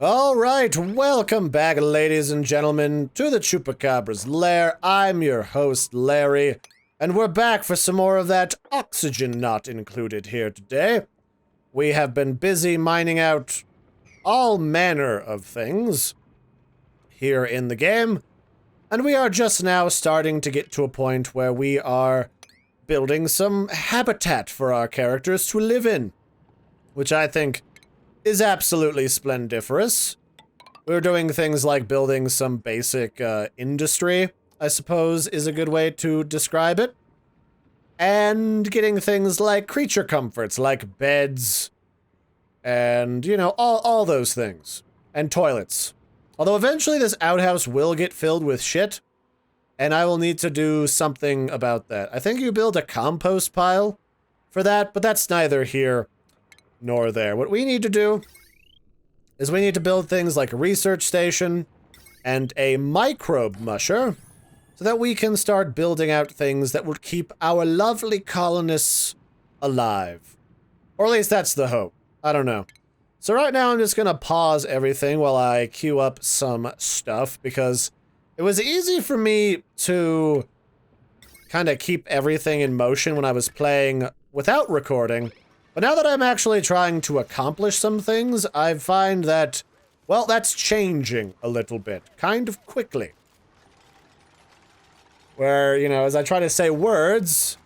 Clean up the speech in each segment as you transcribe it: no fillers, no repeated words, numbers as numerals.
Alright, welcome back, ladies and gentlemen, to the Chupacabra's lair. I'm your host, Larry, and we're back for some more of that oxygen not included here today. We have been busy mining out all manner of things here in the game, and we are just now starting to get to a point where we are building some habitat for our characters to live in, which I think is absolutely splendiferous. We're doing things like building some basic industry, I suppose is a good way to describe it. And getting things like creature comforts, like beds, and, you know, all those things. And toilets. Although eventually this outhouse will get filled with shit, and I will need to do something about that. I think you build a compost pile for that, but that's neither here nor there. What we need to do is we need to build things like a research station and a microbe musher so that we can start building out things that will keep our lovely colonists alive. Or at least that's the hope. I don't know. So right now I'm just gonna pause everything while I queue up some stuff because it was easy for me to kind of keep everything in motion when I was playing without recording. But now that I'm actually trying to accomplish some things, I find that, well, that's changing a little bit, kind of quickly. Where, you know, as I try to say words,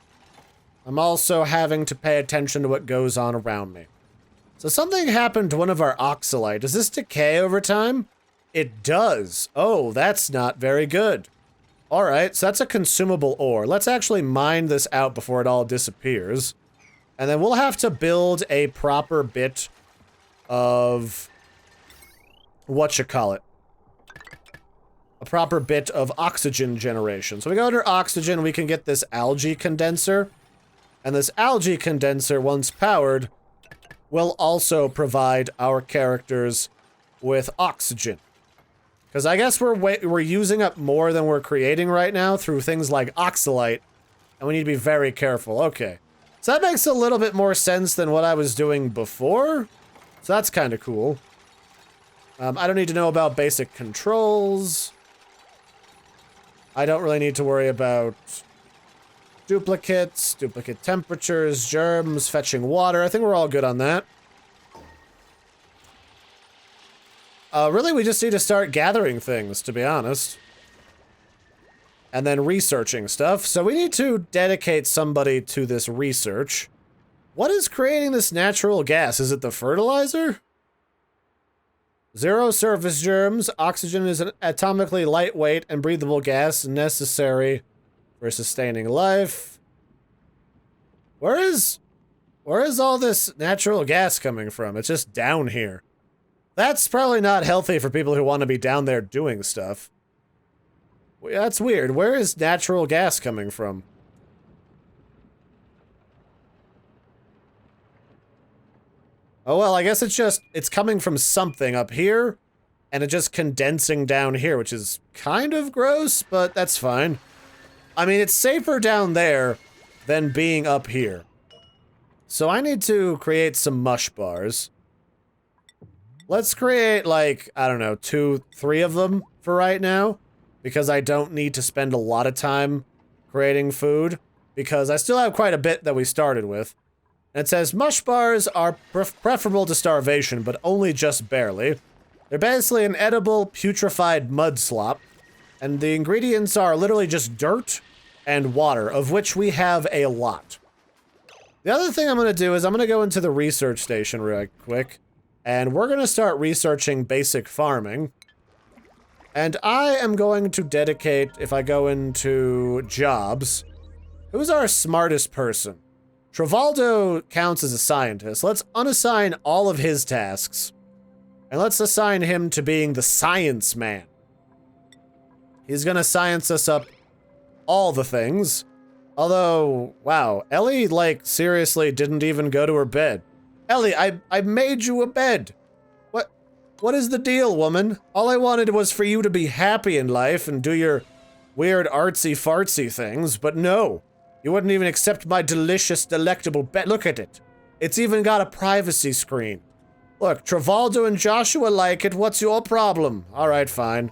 I'm also having to pay attention to what goes on around me. So something happened to one of our oxalite. Does this decay over time? It does. Oh, that's not very good. Alright, so that's a consumable ore. Let's actually mine this out before it all disappears. And then we'll have to build a proper bit of whatchamacallit. A proper bit of oxygen generation. So we go under oxygen, we can get this algae condenser. And this algae condenser, once powered, will also provide our characters with oxygen. Because I guess we're using up more than we're creating right now through things like oxalite. And we need to be very careful. Okay. So that makes a little bit more sense than what I was doing before. So that's kind of cool. I don't need to know about basic controls. I don't really need to worry about duplicates, duplicate temperatures, germs, fetching water. I think we're all good on that. Really, we just need to start gathering things, to be honest. And then researching stuff. So we need to dedicate somebody to this research. What is creating this natural gas? Is it the fertilizer? 0 surface germs. Oxygen is an atomically lightweight and breathable gas necessary for sustaining life. Where is all this natural gas coming from? It's just down here. That's probably not healthy for people who want to be down there doing stuff. That's weird. Where is natural gas coming from? Oh, well, I guess it's coming from something up here, and it's just condensing down here, which is kind of gross, but that's fine. I mean, it's safer down there than being up here. So I need to create some mush bars. Let's create, like, I don't know, 2, 3 of them for right now. Because I don't need to spend a lot of time creating food. Because I still have quite a bit that we started with. And it says, mush bars are preferable to starvation, but only just barely. They're basically an edible, putrefied mud slop. And the ingredients are literally just dirt and water, of which we have a lot. The other thing I'm going to do is I'm going to go into the research station real quick. And we're going to start researching basic farming. And I am going to dedicate, if I go into jobs, who's our smartest person? Travaldo counts as a scientist. Let's unassign all of his tasks. And let's assign him to being the science man. He's gonna science us up all the things. Although, wow, Ellie, like, seriously didn't even go to her bed. Ellie, I made you a bed. What is the deal, woman? All I wanted was for you to be happy in life and do your weird artsy-fartsy things, but no. You wouldn't even accept my delicious, delectable bed. Look at it. It's even got a privacy screen. Look, Travaldo and Joshua like it. What's your problem? All right, fine.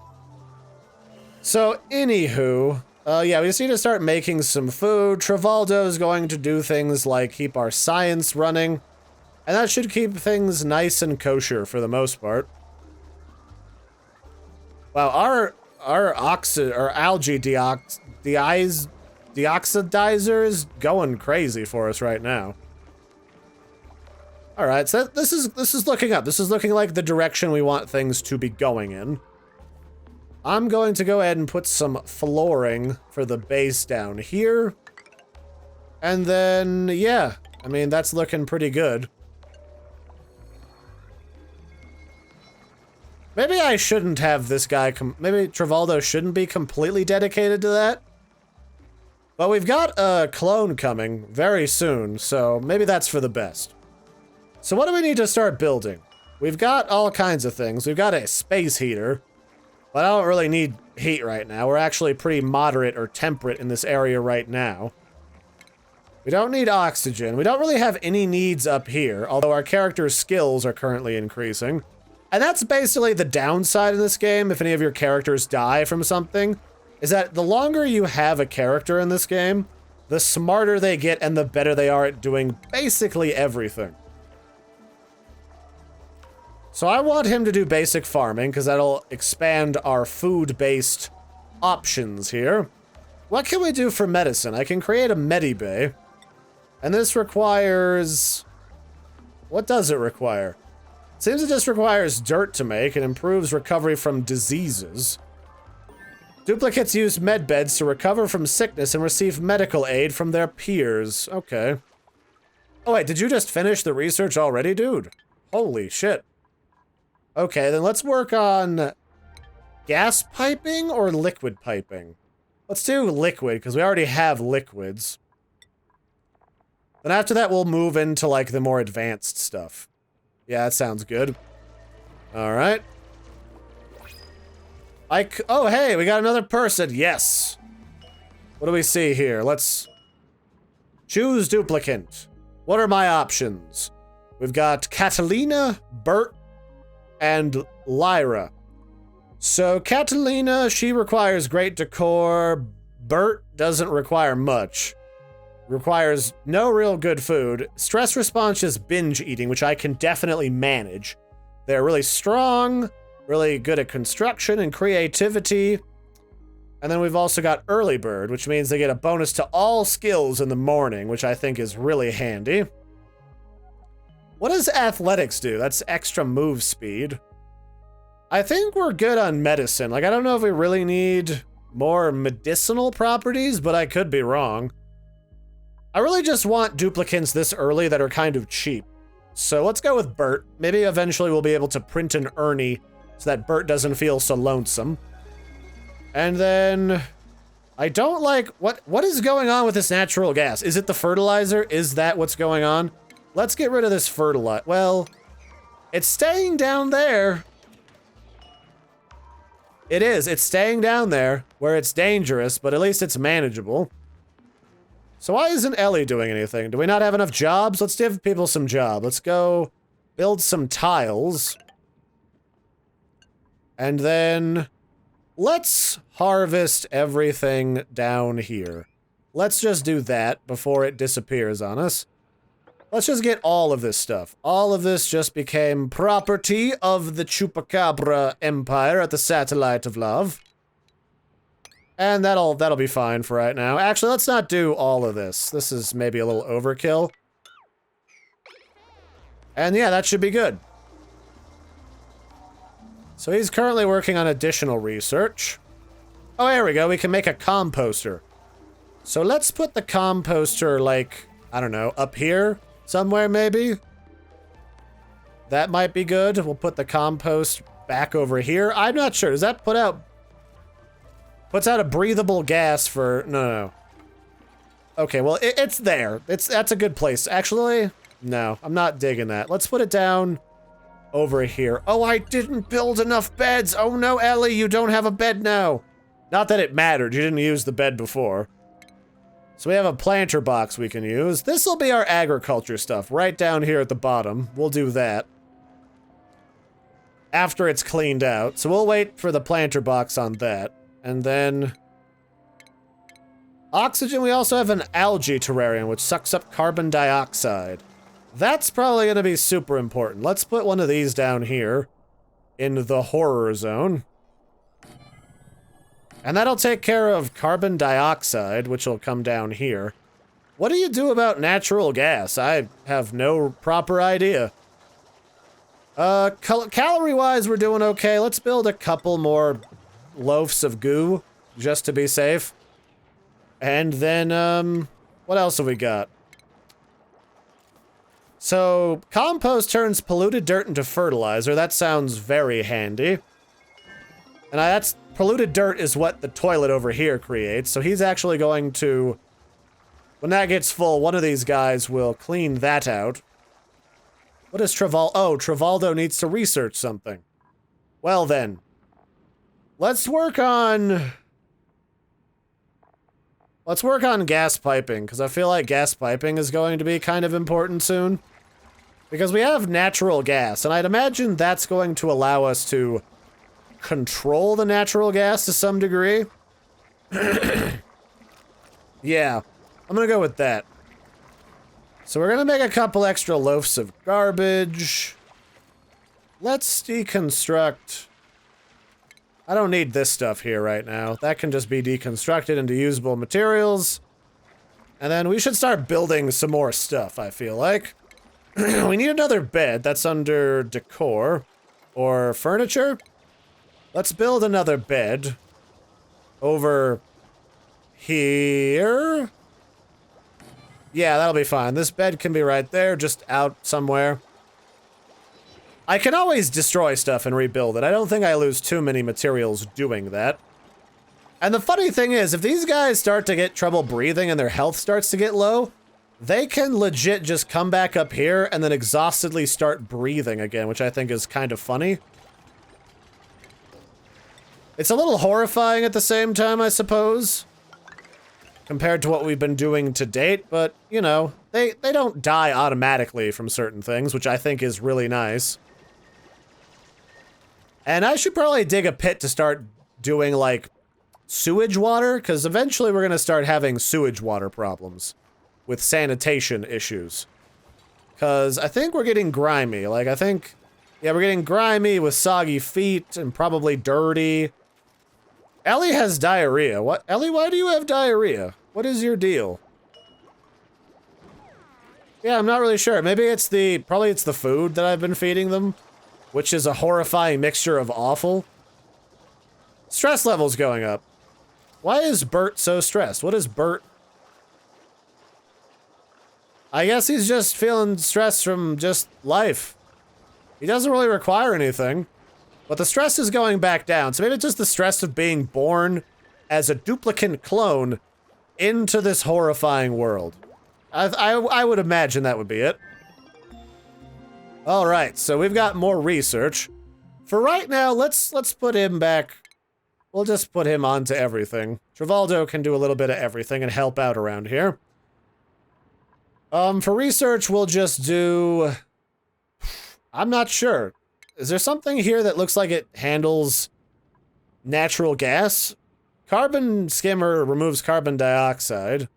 So, anywho, yeah, we just need to start making some food. Travaldo's going to do things like keep our science running, and that should keep things nice and kosher for the most part. Wow, our algae deoxidizer is going crazy for us right now. All right, so this is looking up. This is looking like the direction we want things to be going in. I'm going to go ahead and put some flooring for the base down here. And then, yeah, I mean, that's looking pretty good. Maybe I shouldn't have this guy maybe Travaldo shouldn't be completely dedicated to that. But we've got a clone coming very soon, so maybe that's for the best. So what do we need to start building? We've got all kinds of things. We've got a space heater. But I don't really need heat right now. We're actually pretty moderate or temperate in this area right now. We don't need oxygen. We don't really have any needs up here, although our character's skills are currently increasing. And that's basically the downside in this game, if any of your characters die from something, is that the longer you have a character in this game, the smarter they get and the better they are at doing basically everything. So I want him to do basic farming, because that'll expand our food-based options here. What can we do for medicine? I can create a medibay. And this requires... What does it require? It seems it just requires dirt to make and improves recovery from diseases. Duplicates use medbeds to recover from sickness and receive medical aid from their peers. Okay. Oh wait, did you just finish the research already, dude? Holy shit. Okay, then let's work on gas piping or liquid piping. Let's do liquid, because we already have liquids. Then after that, we'll move into, like, the more advanced stuff. Yeah, that sounds good. Alright. Oh, hey, we got another person. Yes. What do we see here? Let's choose duplicant. What are my options? We've got Catalina, Bert, and Lyra. So Catalina, she requires great decor. Bert doesn't require much. Requires no real good food. Stress response is binge eating, which I can definitely manage. They're really strong, really good at construction and creativity. And then we've also got early bird, which means they get a bonus to all skills in the morning, which I think is really handy. What does athletics do? That's extra move speed. I think we're good on medicine. Like, I don't know if we really need more medicinal properties, but I could be wrong. I really just want duplicants this early that are kind of cheap. So let's go with Bert. Maybe eventually we'll be able to print an Ernie so that Bert doesn't feel so lonesome. And then... I don't like... What is going on with this natural gas? Is it the fertilizer? Is that what's going on? Let's get rid of this fertilizer. Well, it's staying down there. It is. It's staying down there where it's dangerous, but at least it's manageable. So why isn't Ellie doing anything? Do we not have enough jobs? Let's give people some job. Let's go build some tiles. And then let's harvest everything down here. Let's just do that before it disappears on us. Let's just get all of this stuff. All of this just became property of the Chupacabra Empire at the Satellite of Love. And that'll be fine for right now. Actually, let's not do all of this. This is maybe a little overkill. And yeah, that should be good. So he's currently working on additional research. Oh, there we go. We can make a composter. So let's put the composter, like, I don't know, up here somewhere maybe? That might be good. We'll put the compost back over here. I'm not sure. Does that put out... Puts out a breathable gas for... No. Okay, well, it's there. That's a good place. Actually, no, I'm not digging that. Let's put it down over here. Oh, I didn't build enough beds. Oh no, Ellie, you don't have a bed now. Not that it mattered. You didn't use the bed before. So we have a planter box we can use. This will be our agriculture stuff right down here at the bottom. We'll do that. after it's cleaned out. So we'll wait for the planter box on that. And then... oxygen, we also have an algae terrarium, which sucks up carbon dioxide. That's probably going to be super important. Let's put one of these down here in the horror zone. And that'll take care of carbon dioxide, which will come down here. What do you do about natural gas? I have no proper idea. Calorie-wise, we're doing okay. Let's build a couple more loaves of goo, just to be safe. And then, what else have we got? So, compost turns polluted dirt into fertilizer. That sounds very handy. And polluted dirt is what the toilet over here creates. So he's actually going to, when that gets full, one of these guys will clean that out. What is Travaldo? Oh, Travaldo needs to research something. Well then, let's work on gas piping, because I feel like gas piping is going to be kind of important soon. Because we have natural gas, and I'd imagine that's going to allow us to control the natural gas to some degree. Yeah, I'm gonna go with that. So we're gonna make a couple extra loaves of garbage. Let's deconstruct. I don't need this stuff here right now. That can just be deconstructed into usable materials. And then we should start building some more stuff, I feel like. We need another bed. That's under decor. Or furniture. Let's build another bed. Over here. Yeah, that'll be fine. This bed can be right there, just out somewhere. I can always destroy stuff and rebuild it. I don't think I lose too many materials doing that. And the funny thing is, if these guys start to get trouble breathing and their health starts to get low, they can legit just come back up here and then exhaustedly start breathing again, which I think is kind of funny. It's a little horrifying at the same time, I suppose, compared to what we've been doing to date, but, you know, they don't die automatically from certain things, which I think is really nice. And I should probably dig a pit to start doing, like, sewage water, because eventually we're going to start having sewage water problems with sanitation issues. Because I think we're getting grimy. Like, yeah, we're getting grimy with soggy feet and probably dirty. Ellie has diarrhea. What? Ellie, why do you have diarrhea? What is your deal? Yeah, I'm not really sure. Maybe it's probably it's the food that I've been feeding them, which is a horrifying mixture of awful. Stress levels going up. Why is Bert so stressed? What is Bert? I guess he's just feeling stress from just life. He doesn't really require anything, but the stress is going back down. So maybe it's just the stress of being born as a duplicate clone into this horrifying world. I would imagine that would be it. All right, so we've got more research. For right now, let's put him back. We'll just put him onto everything. Travaldo can do a little bit of everything and help out around here. For research, we'll just do... I'm not sure. Is there something here that looks like it handles natural gas? Carbon skimmer removes carbon dioxide.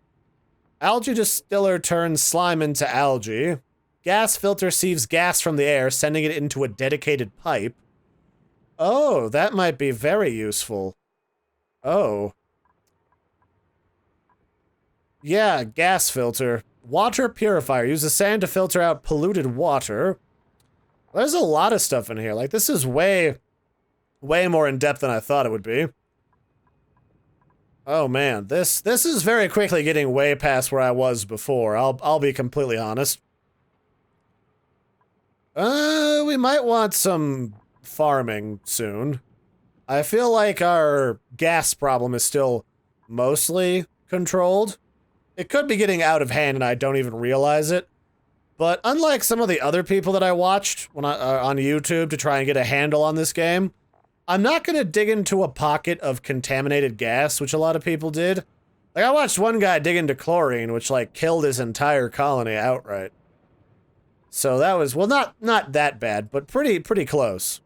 Algae distiller turns slime into algae. Gas filter sieves gas from the air, sending it into a dedicated pipe. Oh, that might be very useful. Oh. Yeah, gas filter. Water purifier. Uses sand to filter out polluted water. There's a lot of stuff in here. Like, this is way more in-depth than I thought it would be. Oh man, this is very quickly getting way past where I was before. I'll be completely honest. We might want some farming soon. I feel like our gas problem is still mostly controlled. It could be getting out of hand and I don't even realize it. But unlike some of the other people that I watched when on YouTube to try and get a handle on this game, I'm not going to dig into a pocket of contaminated gas, which a lot of people did. Like, I watched one guy dig into chlorine, which, like, killed his entire colony outright. So that was, well, not that bad, but pretty close.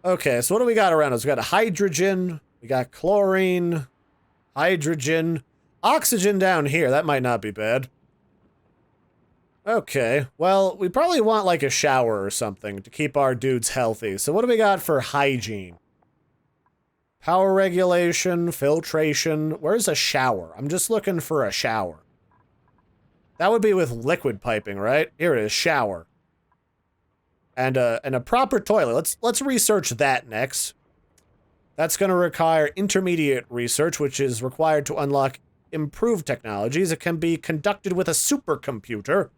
Okay, so what do we got around us? We got hydrogen, we got chlorine, hydrogen, oxygen down here. That might not be bad. Okay, well, we probably want like a shower or something to keep our dudes healthy. So what do we got for hygiene? Power regulation, filtration. Where's a shower? I'm just looking for a shower. That would be with liquid piping, right? Here it is, shower. And a proper toilet. Let's research that next. That's going to require intermediate research, which is required to unlock improved technologies. It can be conducted with a supercomputer.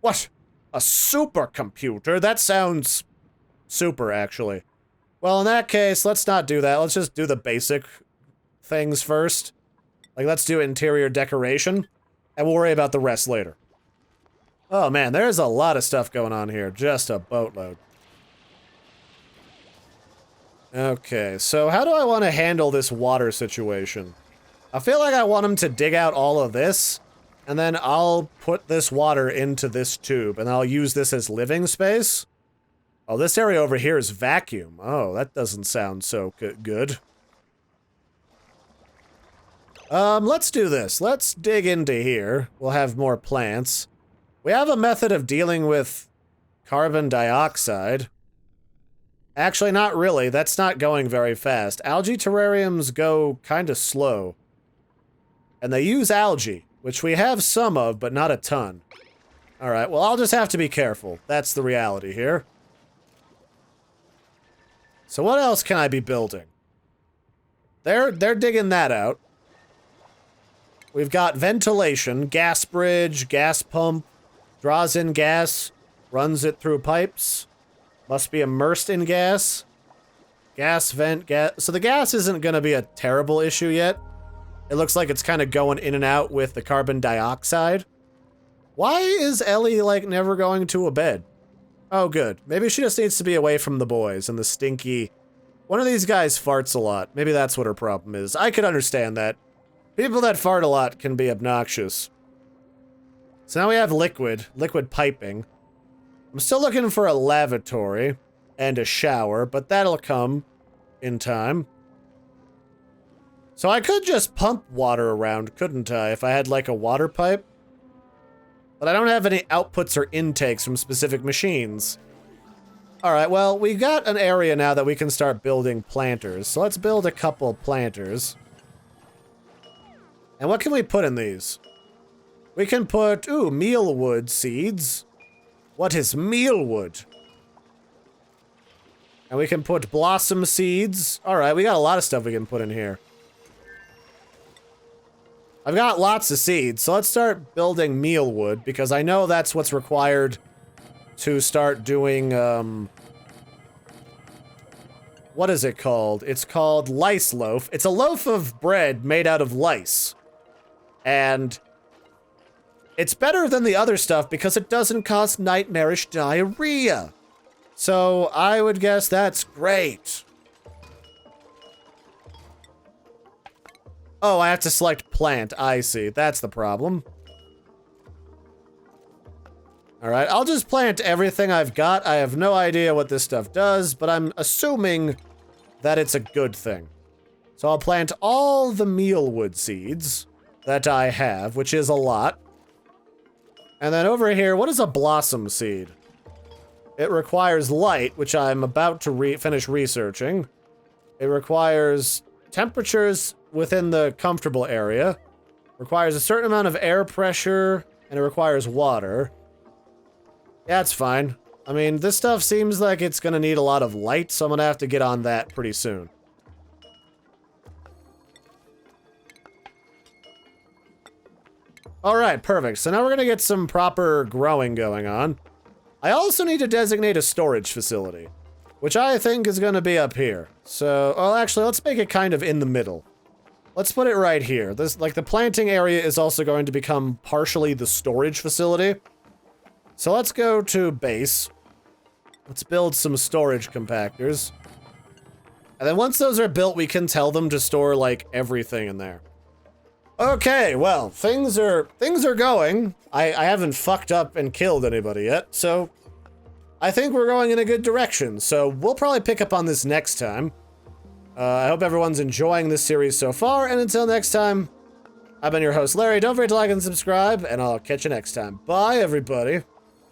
What? A supercomputer? That sounds super, actually. Well, in that case, let's not do that. Let's just do the basic things first. Like, let's do interior decoration, and we'll worry about the rest later. Oh man, there's a lot of stuff going on here. Just a boatload. Okay, so how do I want to handle this water situation? I feel like I want him to dig out all of this, and then I'll put this water into this tube, and I'll use this as living space. Oh, this area over here is vacuum. Oh, that doesn't sound so good. Let's do this. Let's dig into here. We'll have more plants. We have a method of dealing with carbon dioxide. Actually, not really. That's not going very fast. Algae terrariums go kind of slow. And they use algae, which we have some of, but not a ton. Alright, well, I'll just have to be careful. That's the reality here. So what else can I be building? They're digging that out. We've got ventilation, gas bridge, gas pump, draws in gas, runs it through pipes, must be immersed in gas, gas vent, gas. So the gas isn't going to be a terrible issue yet. It looks like it's kind of going in and out with the carbon dioxide. Why is Ellie, like, never going to a bed? Oh, good. Maybe she just needs to be away from the boys and the stinky... One of these guys farts a lot. Maybe that's what her problem is. I could understand that. People that fart a lot can be obnoxious. So now we have liquid piping. I'm still looking for a lavatory and a shower, but that'll come in time. So I could just pump water around, couldn't I, if I had like a water pipe? But I don't have any outputs or intakes from specific machines. Alright, well, we got an area now that we can start building planters. So let's build a couple planters. And what can we put in these? We can put, ooh, mealwood seeds. What is mealwood? And we can put blossom seeds. Alright, we got a lot of stuff we can put in here. I've got lots of seeds, so let's start building mealwood, because I know that's what's required to start doing, what is it called? It's called lice loaf. It's a loaf of bread made out of lice. And it's better than the other stuff because it doesn't cause nightmarish diarrhea. So I would guess that's great. Oh, I have to select plant. I see. That's the problem. Alright, I'll just plant everything I've got. I have no idea what this stuff does, but I'm assuming that it's a good thing. So I'll plant all the mealwood seeds that I have, which is a lot. And then over here, what is a blossom seed? It requires light, which I'm about to finish researching. It requires temperatures within the comfortable area. Requires a certain amount of air pressure, and it requires water. Yeah, it's fine. I mean, this stuff seems like it's gonna need a lot of light, so I'm gonna have to get on that pretty soon. Alright, perfect. So now we're gonna get some proper growing going on. I also need to designate a storage facility, which I think is gonna be up here. So, well, actually, let's make it kind of in the middle. Let's put it right here. This, like, the planting area is also going to become partially the storage facility. So let's go to base. Let's build some storage compactors. And then once those are built, we can tell them to store, like, everything in there. Okay, well, things are going. I haven't fucked up and killed anybody yet, so I think we're going in a good direction, so we'll probably pick up on this next time. I hope everyone's enjoying this series so far, and until next time, I've been your host, Larry. Don't forget to like and subscribe, and I'll catch you next time. Bye, everybody.